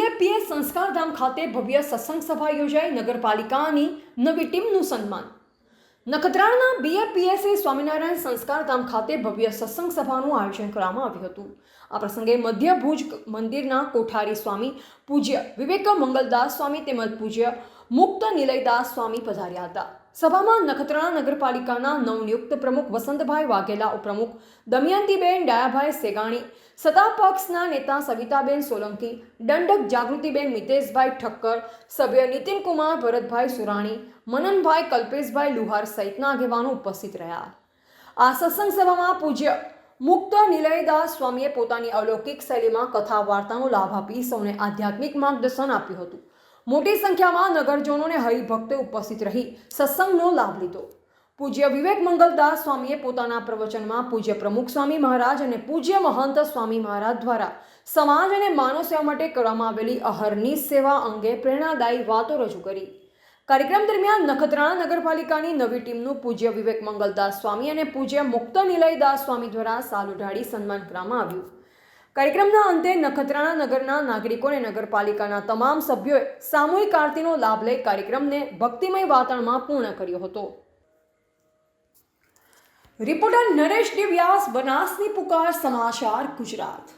BAPS Sanskardham ખાતે ભવ્ય સત્સંગ સભા યોજાઈ. નગરપાલિકાની નવી ટીમનું સન્માન. નખત્રાણાના બીએપીએસએ સ્વામિનારાયણ સંસ્કારધામ ખાતે ભવ્ય સત્સંગ સભાનું આયોજન કરવામાં આવ્યું હતું. આ પ્રસંગે મધ્ય ભુજ મંદિરના કોઠારી સ્વામી પૂજ્ય વિવેક મંગલદાસ સ્વામી તેમજ પૂજ્ય મુક્ત નિલયદાસ સ્વામી પધાર્યા હતા. સભામાં નખત્રાણા નગરપાલિકાના નવનિયુક્ત પ્રમુખ વસંતભાઈ વાઘેલા, ઉપપ્રમુખ દમયંતીબેન ડાયાભાઈ સેગાણી, સત્તાપક્ષના નેતા સવિતાબેન સોલંકી, દંડક જાગૃતિબેન મિતેશભાઈ ઠક્કર, સભ્ય નીતિનકુમાર ભરતભાઈ સુરાણી, મનનભાઈ કલ્પેશભાઈ લુહાર સહિતના આગેવાનો ઉપસ્થિત રહ્યા. આ સત્સંગ સભામાં પૂજ્ય મુક્ત નિલયદાસ સ્વામીએ પોતાની અલૌકિક શૈલીમાં કથા વાર્તાનો લાભ આપી સૌને આધ્યાત્મિક માર્ગદર્શન આપ્યું હતું. મોટી સંખ્યામાં નગરજનોને હરિભક્તે ઉપસ્થિત રહી સત્સંગનો લાભ લીધો. પૂજ્ય વિવેક મંગલદાસ સ્વામીએ પોતાના પ્રવચનમાં પૂજ્ય પ્રમુખ સ્વામી મહારાજ અને પૂજ્ય મહંત સ્વામી મહારાજ દ્વારા સમાજ અને માનવ સેવા માટે કરવામાં આવેલી અહર્નિશ સેવા અંગે પ્રેરણાદાયી વાતો રજૂ કરી. કાર્યક્રમ દરમિયાન નખત્રાણા નગરપાલિકાની નવી ટીમનું પૂજ્ય વિવેક મંગલદાસ સ્વામી અને પૂજ્ય મુક્ત નિલયદાસ સ્વામી દ્વારા સાલ ઉઢાડી સન્માન કરવામાં આવ્યું. કાર્યક્રમના અંતે નખત્રાણા નગરના નાગરિકો અને નગરપાલિકાના તમામ સભ્યોએ સામૂહિક આરતીનો લાભ લઈ કાર્યક્રમને ભક્તિમય વાતાવરણમાં પૂર્ણ કર્યો હતો. રિપોર્ટર નરેશ ડી વ્યાસ, બનાસની પુકાર, સમાચાર ગુજરાત.